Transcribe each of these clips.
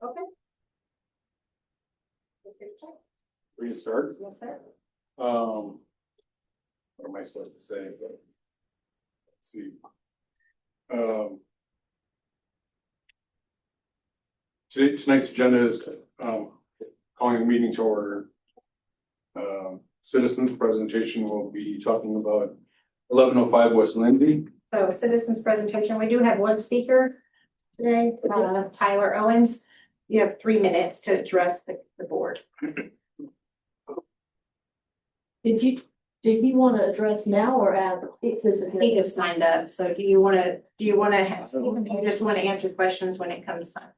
Okay. We can start. Yes, sir. What am I supposed to say? But let's see. Tonight's agenda is calling a meeting to order. Citizens presentation will be talking about 1105 West Lindsay. So citizens presentation, we do have one speaker today, Tyler Owens. You have 3 minutes to address the board. Did you want to address now or after? He just signed up, so do you want to just want to answer questions when it comes time?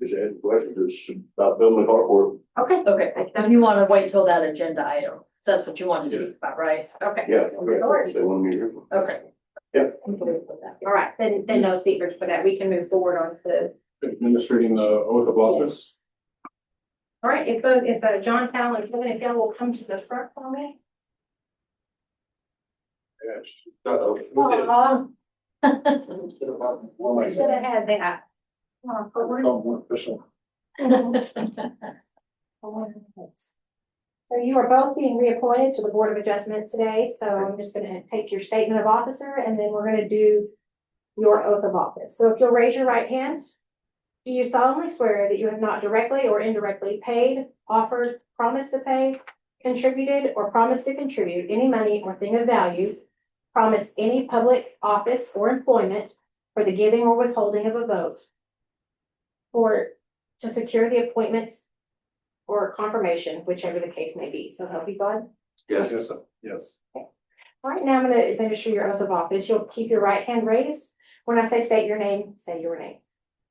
Just ask questions about building the carport. Okay. Okay, if you want to wait till that agenda item, so that's what you want to speak about, right? Okay. Yeah. They want me here. Okay. Yeah. All right, then no speakers for that. We can move forward on the. Administrating the oath of office. All right, if John Powell and Kevin, if y'all will come to the front for me. Yes. Oh, we should have had that. But we're more official. So you are both being reappointed to the Board of Adjustment today, so I'm just gonna take your statement of officer and then we're gonna do your oath of office. So if you'll raise your right hand, do you solemnly swear that you have not directly or indirectly paid, offered, promised to pay, contributed, or promised to contribute any money or thing of value, promised any public office or employment for the giving or withholding of a vote, or to secure the appointments or confirmation, whichever the case may be. So help you God. Yes. Yes. All right, now I'm going to administer your oath of office. You'll keep your right hand raised. When I say state your name, say your name.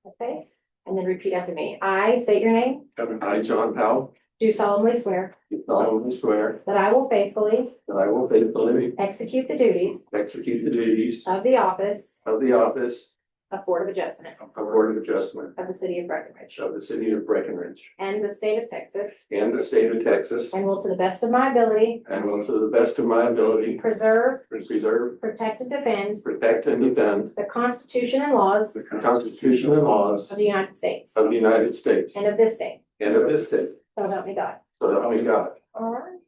Okay, and then repeat after me. I state your name. I, John Powell, Do solemnly swear do solemnly swear that I will faithfully that I will faithfully execute the duties execute the duties of the office of the office of Board of Adjustment of Board of Adjustment of the City of Breckenridge of the City of Breckenridge and the State of Texas, and the State of Texas, and will to the best of my ability and will to the best of my ability preserve, preserve, protect, and defend protect, and defend the Constitution and laws the Constitution and laws of the United States of the United States and of this state. and of this state. So help me God. So help me God. All right,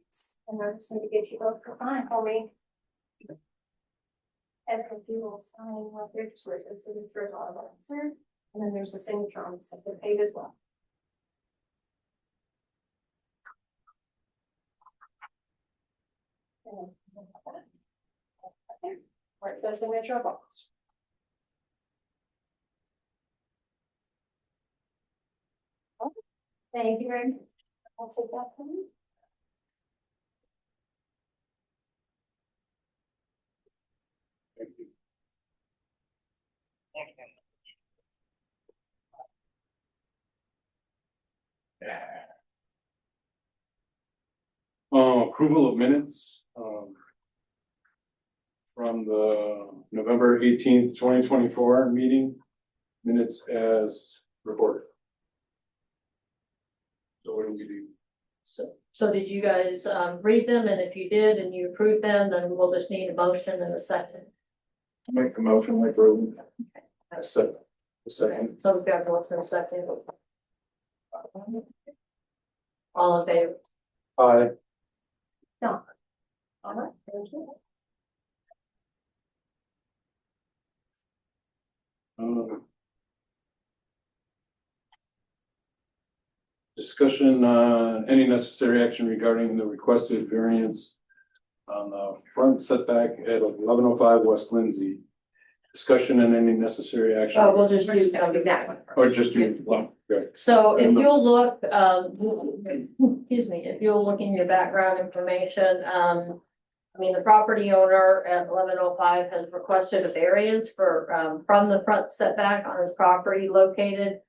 and I'm just going to get you both to sign for me. And if you will sign right there, just where it says signature of officer, and then there's a signature on the second page as well. And right, the signature of office. Thank you very much. I'll take that from you. Thank you. Approval of minutes, from the November 18th, 2024 meeting, minutes as reported. So what do we do? So did you guys read them? And if you did and you approved them, then we'll just need a motion and a second. Make the motion, like, a second. So we've got a motion and a second. All in favor? Aye. All right, thank you. Discussion on any necessary action regarding the requested variance on the front setback at 1105 West Lindsay. Discussion and any necessary action. Oh, we'll just We're just do gonna do that one. Or just do one, okay. So if you'll look, excuse me, if you'll look in your background information, I mean, the property owner at 1105 has requested a variance for, from the front setback on his property located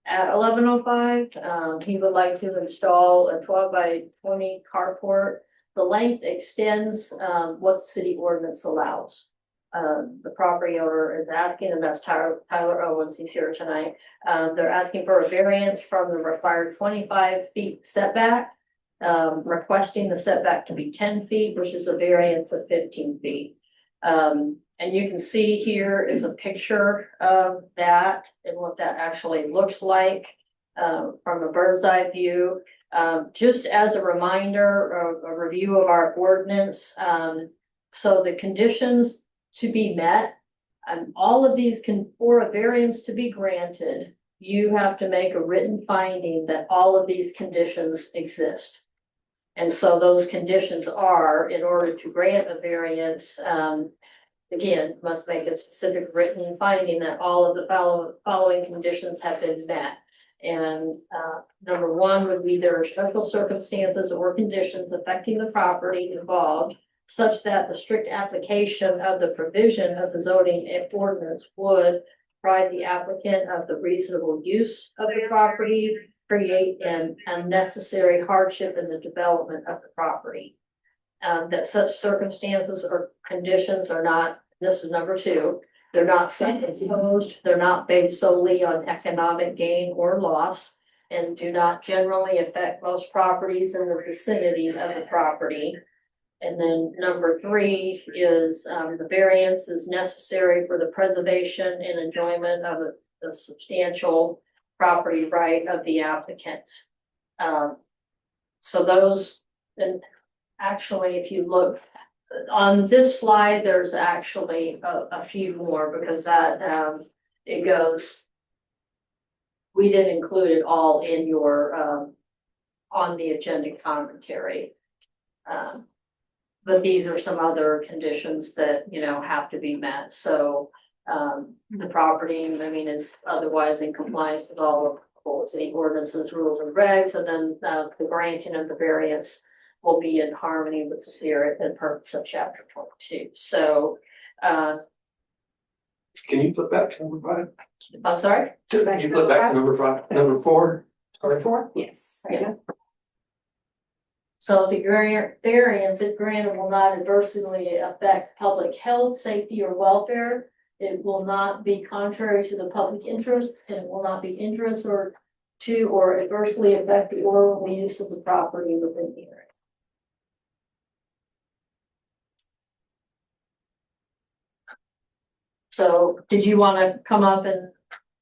at 1105. He would like to install a 12 by 20 carport. The length extends, what the city ordinance allows. The property owner is asking, and that's Tyler Owens, he's here tonight. They're asking for a variance from the required 25 feet setback, requesting the setback to be 10 feet, which is a variance of 15 feet. And you can see here is a picture of that and what that actually looks like. from a bird's eye view. Just as a reminder, a review of our ordinance, so the conditions to be met, and all of these for a variance to be granted, you have to make a written finding that all of these conditions exist. And so those conditions are, in order to grant a variance, again, must make a specific written finding that all of the following conditions have been met. And number one would be there are special circumstances or conditions affecting the property involved such that the strict application of the provision of the zoning ordinance would deprive the applicant of the reasonable use of the property, create an unnecessary hardship in the development of the property. That such circumstances or conditions are not, this is number two, they're not self-imposed, they're not based solely on economic gain or loss, and do not generally affect most properties in the vicinity of the property. And then number three is the variance is necessary for the preservation and enjoyment of the substantial property right of the applicant. So those, and actually, if you look on this slide, there's actually a few more because that it goes. We didn't include it all in your on the agenda commentary. But these are some other conditions that, you know, have to be met. So the property, I mean, is otherwise in compliance with all of city ordinances, rules and regs, and then the granting of the variance will be in harmony with the spirit and purpose of chapter 22. So Can you flip back to number 5? I'm sorry? Just can you flip back to number 5, number 4? Number 4? Yes. There you go. So the variance, if granted, will not adversely affect public health, safety, or welfare. It will not be contrary to the public interest, and it will not be injurious or adversely affect the orderly use of the property within the area. So did you want to come up and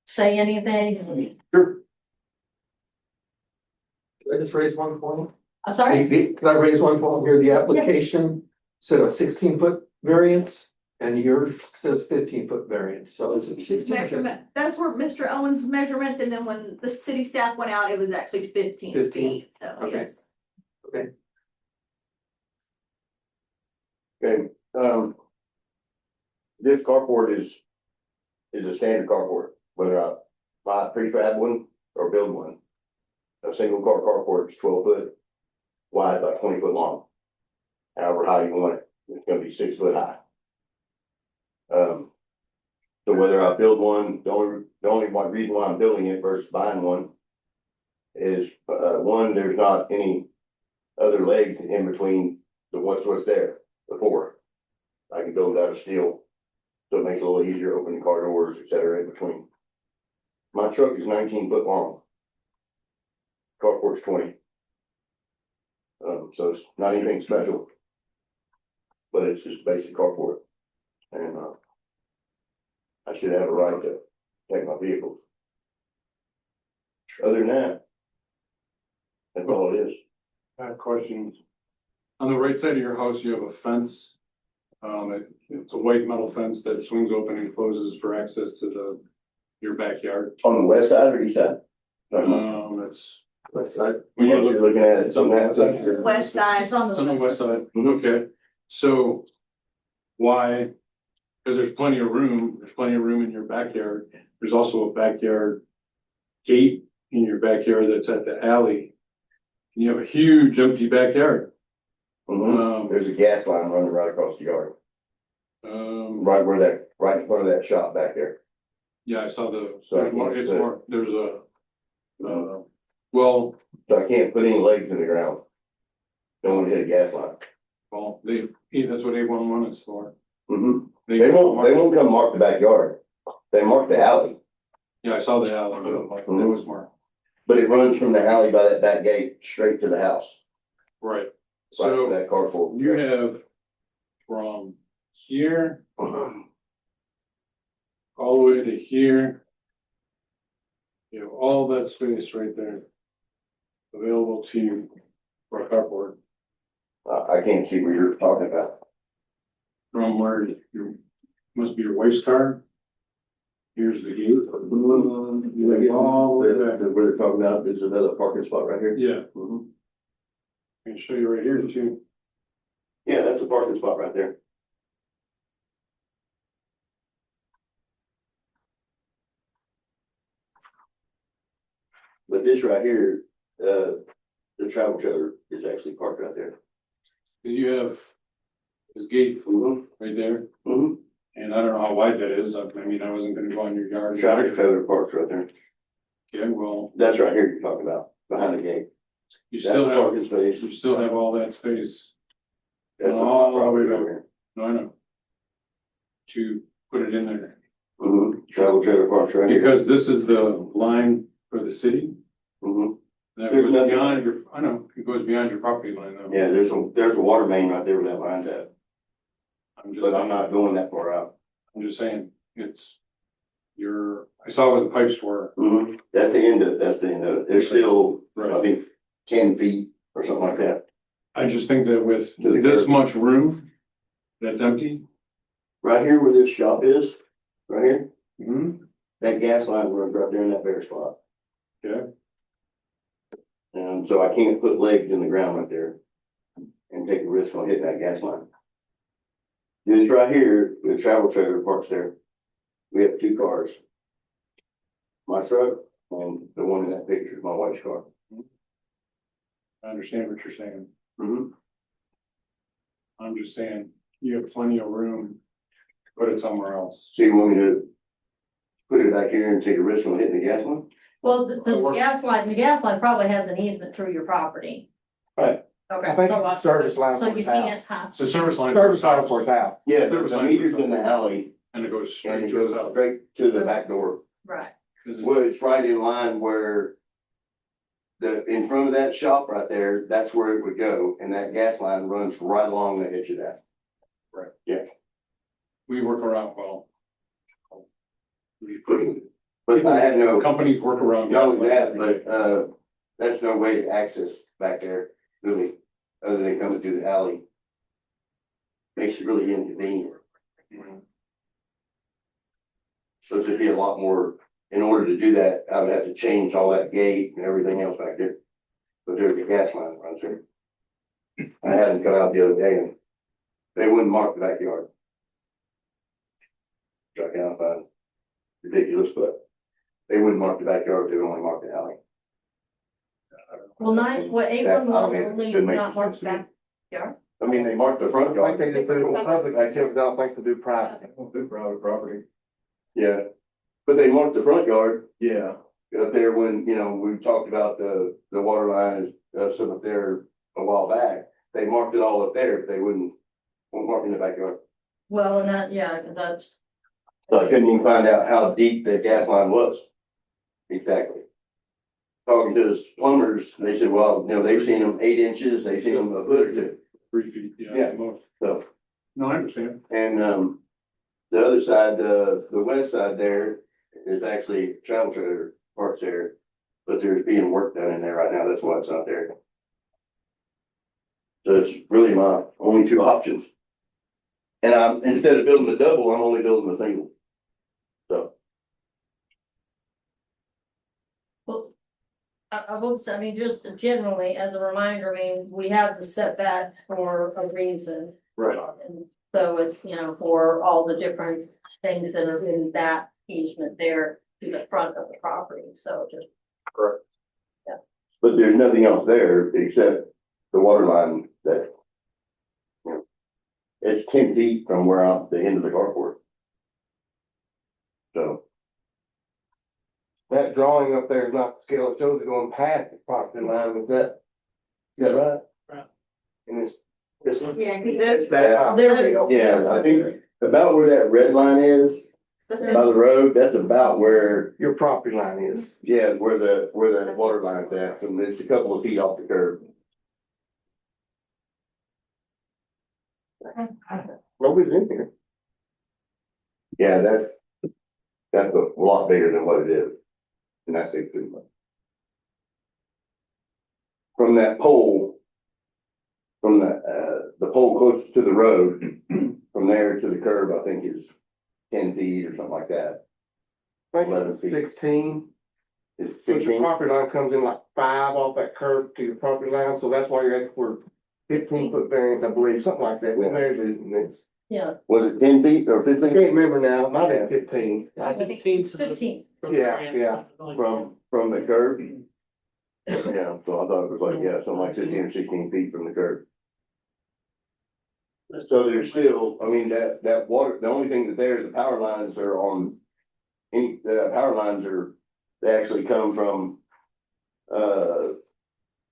say anything? Sure. Can I just raise one point? I'm sorry? Can I raise one point here? The application said a 16-foot variance and yours says 15-foot variance, so it's a 16. Measurement, that's where Mr. Owens measurements, and then when the city staff went out, it was actually 15 15? feet, so Okay. yes. Okay, this carport is a standard carport, whether I buy a prefab one or build one. A single car carport is 12 foot wide by 20 foot long. However high you want it, it's gonna be 6 foot high. So whether I build one, the only one reason why I'm building it versus buying one is, one, there's not any other legs in between the what's there before. I can build it out of steel, so it makes it a little easier opening car doors, et cetera, in between. My truck is 19 foot long. Carport's 20. So it's not anything special, but it's just basic carport. And I should have a right to take my vehicles. Other than that, that's all it is. I have questions. On the right side of your house, you have a fence. It's a white metal fence that swings open and closes for access to your backyard. On the west side or east side? It's West side. when You're you look looking at it, it's on that side. West side. It's on it's on the west side. Mhm. Okay, so why? Because there's plenty of room. There's plenty of room in your backyard. There's also a backyard gate in your backyard that's at the alley. And you have a huge empty backyard. Mhm. There's a gas line running right across the yard, right in front of that shop back there. Yeah, I saw the, So I there's more, can't it's put- more, there's a, well, So I can't put any legs in the ground. Don't want to hit a gas line. that's what A11 is for. Mhm. They won't come mark the backyard. They mark the alley, Yeah, I saw the alley, like, that was more, but it runs from the alley by that back gate straight to the house, right. right So to that carport. you have from here all the way to here You have all that space right there. Available to you for a carport I can't see what you're talking about. from where your, must be your wife's car. Here's the gate. You have all the way back. Where they're talking about, there's another parking spot right here. Yeah, Mhm. I can show you right here too. Yeah, that's a parking spot right there. But this right here, the travel trailer is actually parked right there. You have this gate Mm-hmm. right there, Mm-hmm. and I don't know how wide that is. I mean, I wasn't gonna go on your yard. Travel trailer parks right there. Yeah, well, That's right here you're talking about, behind the gate. you That's still the have, parking space. you still have all that space. That's all the way property back. over here. No, I know. To put it in there, Mm-hmm. Travel trailer parks right here. because this is the line for the city. Mm-hmm. That There's goes nothing- beyond your, I know, it goes beyond your property line though. Yeah, there's a water main right there where that line's at, but I'm not going that far out. I'm just saying, it's I saw where the pipes were. Mm-hmm. That's the end of it. There's still, I Right. think, 10 feet or something like that. I just think that with To the this curb. much room that's empty. Right here where this shop is, right here, Mm-hmm. that gas line runs right there in that bare spot. Yeah. And so I can't put legs in the ground right there and take a risk on hitting that gas line. This right here, the travel trailer parks there. We have 2 cars. My truck and the one in that picture is my wife's car. I understand what you're saying. Mm-hmm. I'm just saying, you have plenty of room to put it somewhere else. So you want me to put it back here and take a risk on hitting the gas line? Well, the gas line probably has an easement through your property. Right. Okay. I think so it's the service line So for you his house. can't have. It's a service line. Service line for his house. Yeah, There was the line meter's for in the alley And it goes and straight it to his goes house. straight to the back door. Right. Well, it's right in line where in front of that shop right there, that's where it would go, and that gas line runs right along the edge of that. We work around, well. But I have no, Companies work around. not gas only lines that, every day. but, that's no way to access back there, really, other than coming through the alley. Makes it really inconvenient, Mhm. so it'd be a lot more, in order to do that, I would have to change all that gate and everything else back there. But there's a gas line that runs there. I had them come out the other day and they wouldn't mark the backyard. So I kind of find ridiculous, but they wouldn't mark the backyard, they would only mark the alley. Well, April I will mean, only it makes not mark sense to me. back. I mean, they marked the front I yard. think they just do public activity, I don't think they do private. Do private property. Yeah, but they marked the front yard. Yeah. Up there when, we talked about the water line, some up there a while back, they marked it all up there, but they won't mark in the backyard. Well, and that, yeah, 'cause that's, So I couldn't even find out how deep the gas line was. Exactly. Talking to the plumbers, they said, well, they've seen them 8 inches, they've seen them a foot or 2, 3 feet, yeah. Yeah. at most. so. No, I understand. And, the other side, the west side there is actually travel trailer parks there. But there's being work done in there right now, that's why it's not there. So it's really my only 2 options. And instead of building the double, I'm only building the single. So, well, I will say, I mean, just generally as a reminder, I mean, we have the setbacks for a reason. right, And so it's, for all the different things that are in that easement there to the front of the property, so just. but there's nothing else there except the water line that. It's 10 feet from where the end of the carport. So, That drawing up there is not the scale, it shows it going past the property line, is that right? Right. And it's. Yeah, cause it's that, There we go. yeah, I think about where that red line is, by the road, that's about where, Your property line is. yeah, where the water line's at, and it's a couple of feet off the curb. Nobody's in here. Yeah, that's a lot bigger than what it is. And that's 16 foot. From that pole, from the pole closest to the road, from there to the curb, I think is 10 feet or something like that. I think 11 it's feet. 16, It's so your 16. property line comes in like 5 off that curve to your property line, so that's why you're asking for 15-foot variance, I believe, something like that. We Yeah. measured it, and it's, Yeah, Was it 10 feet or I 15 can't feet remember now, might have been 15. I think 15. Yeah. from the curb? Yeah, so I thought it was like, yeah, something like 15 or 16 feet from the curb. So there's still, I mean, that water, the only thing that the power lines are on, the power lines they actually come from,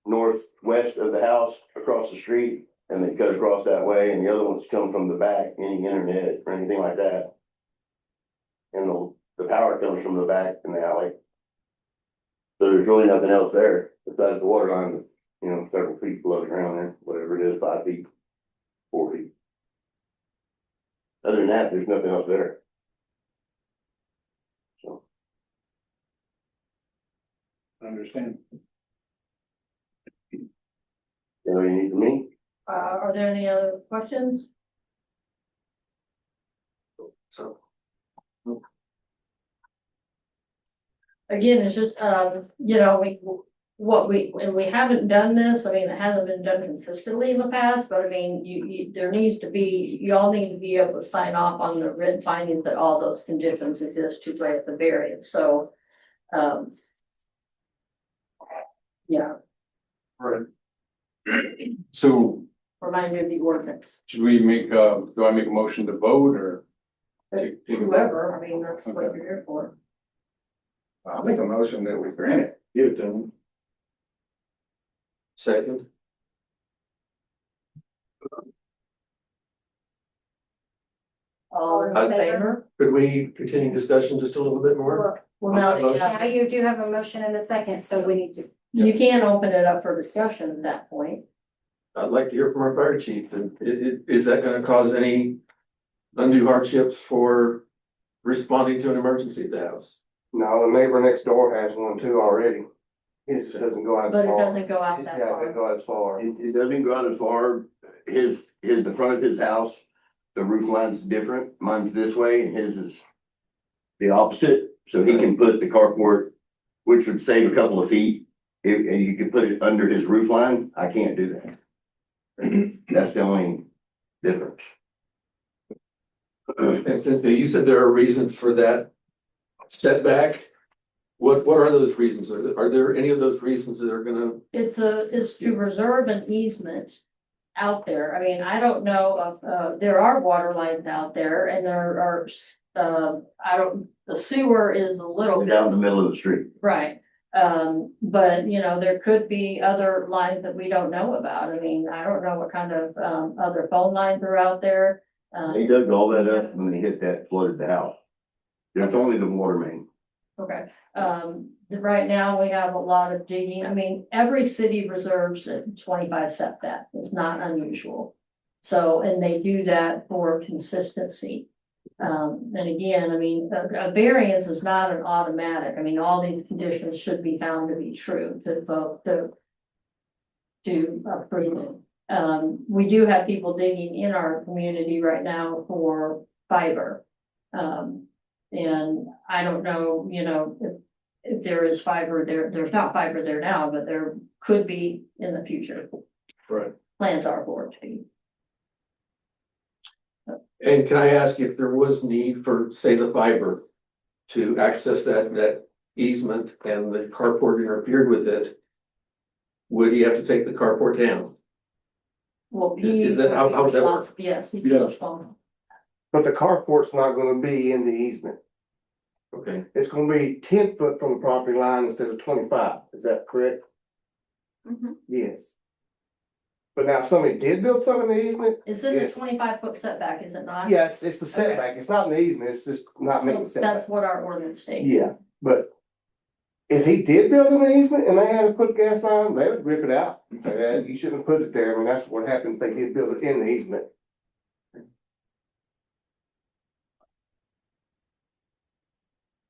northwest of the house across the street, and they cut across that way, and the other ones come from the back, any internet or anything like that. And the power comes from the back in the alley. So there's really nothing else there besides the water line, several feet below the ground there, whatever it is, 5 feet, 4 feet. Other than that, there's nothing else there. So, I understand. you know, you need from me? Are there any other questions? So, Again, it's just, we haven't done this, I mean, it hasn't been done consistently in the past, but I mean, you all need to be able to sign off on the written findings that all those conditions exist to grant the variance, so. Yeah, Right. So remind me of the ordinance, should we do I make a motion to vote or? take a vote? whoever, I mean, that's what you're here for. I'll make a motion that we grant it, give it to them. second, All in Aye. favor? could we continue discussion just a little bit more? Well, now that you Now have, you do have a motion and a second, so we need to. you can open it up for discussion at that point. I'd like to hear from our fire chief, and is that gonna cause any undue hardships for responding to an emergency at the house? No, the neighbor next door has one too already. His just doesn't go out as But it far. doesn't go out that Yeah, it far. doesn't go as far. It doesn't go out as far, the front of his house, the roof line's different, mine's this way and his is the opposite, so he can put the carport, which would save a couple of feet. If you could put it under his roof line, I can't do that. That's the only difference. And Cynthia, you said there are reasons for that setback. What are those reasons? Are there any of those reasons that are gonna? It's to reserve an easement out there. I mean, I don't know of, there are water lines out there and there are, the sewer is a little. Down the middle of the street. Right, but there could be other lines that we don't know about. I mean, I don't know what kind of, other phone lines are out there. He dug all that up when he hit that, flooded the house. There's only the water main. Okay, right now we have a lot of digging. I mean, every city reserves a 25 setback. It's not unusual. So, and they do that for consistency. And again, I mean, a variance is not an automatic. I mean, all these conditions should be found to be true to vote to approve it. We do have people digging in our community right now for fiber. And I don't know, if there is fiber there, there's not fiber there now, but there could be in the future. Right. Plans are for it to be. And can I ask if there was need for, say, the fiber to access that easement and the carport interfered with it? Would he have to take the carport down? Well, Is that how would that work? Yes, he'd be Yeah. responsible. But the carport's not gonna be in the easement. Okay, It's gonna be 10 foot from the property line instead of 25. Is that correct? Mhm. Yes. But now if somebody did build something in the easement, It's in the Yes. 25-foot setback, is it not? yeah, it's the setback. It's not in the easement. It's just not making So that's setback. what our ordinance states. Yeah, but if he did build an easement and they had to put a gas line, they would rip it out. and Say that you shouldn't have put it there. I mean, that's what happens if they did build it in the easement.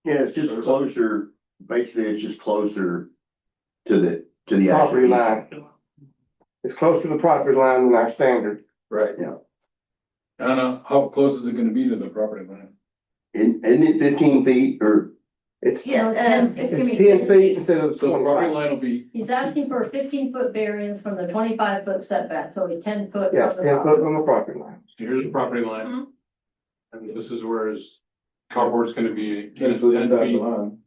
Yeah, it's just closer basically it's just closer to the Property actual. line. It's closer to the property line than our standard. Right. Anna, how close is it gonna be to the property line? Isn't it 15 feet or? It's, Yeah, it's 10 it's it's gonna be 10 feet instead of So the property 25. line will be, He's asking for a 15-foot variance from the 25-foot setback, so he's 10 foot. Yes, from the 10 foot property. from the property line. here's the property line. Mhm. And this is where his carport's gonna be. 10 foot 10 inside the feet. line.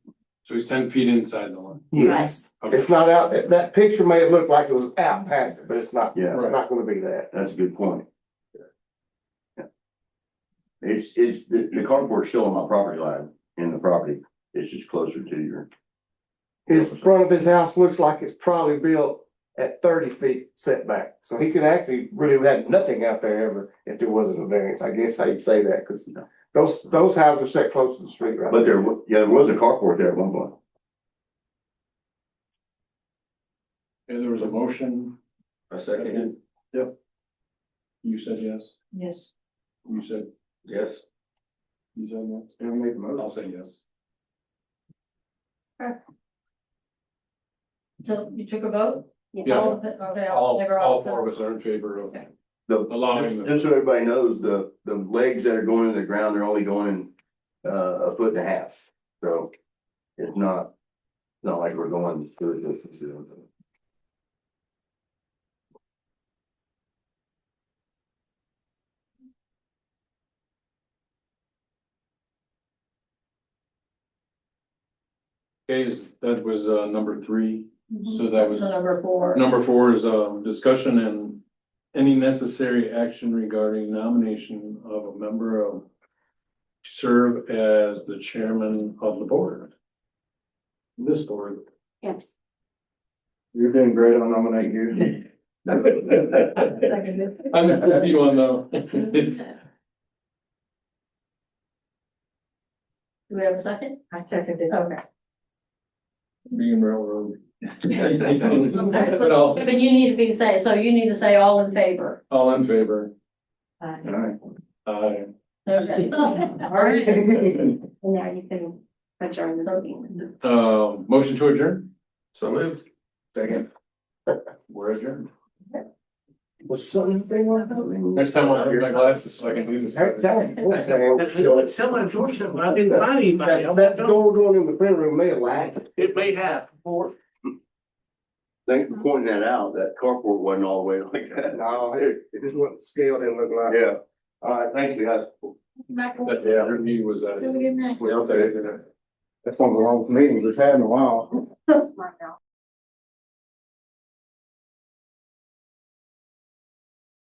So he's 10 feet inside the line. Yes. Okay. It's not out, that picture may have looked like it was out past it, but it's not, Yeah. not gonna be that. That's a good point. Yeah. It's, the carport's still on my property line in the property. It's just closer to your. His front of his house looks like it's probably built at 30 feet setback. So he could actually really have nothing out there ever if there wasn't a variance. I guess how you'd say that, because those houses are set close to the street right But there. there was a carport there at one point. Okay, there was a motion. A second. Yep. You said yes. Yes. You said, Yes. you said yes. Yeah, make the motion. I'll say yes. So you took a vote? Yeah. All of it, okay, all All, in favor, all in four of favor. us are in favor of Okay. allowing Just so everybody knows, the legs that are going in the ground, they're only going, 1.5 feet. So it's not like we're going to a distance. Okay, that was number 3. So that was So number 4. number 4 is discussion and any necessary action regarding nomination of a member of to serve as the chairman of the board. This board. Yes. You're doing great, I'll nominate you. I'm with you on the. Do we have a second? I seconded. Okay. Being railroad. Okay, But all but you need to be say, so you need to say all in favor. in favor. Alright. Aye. Okay. All right. And now you can adjourn the meeting. Motion to adjourn? So moved. Second. We're adjourned. Was something on Next time I'll bring my glasses so I can do this. It's so unfortunate, but I didn't find anybody. That door going in the print room may have latched. It may have. Thanks for pointing that out. That carport wasn't all the way like that. No, it just wasn't scale didn't look like. Yeah. All right, thank you, guys. Yeah, her knee was Have a good night. That's one of the longest meetings we've had in a while. Right now.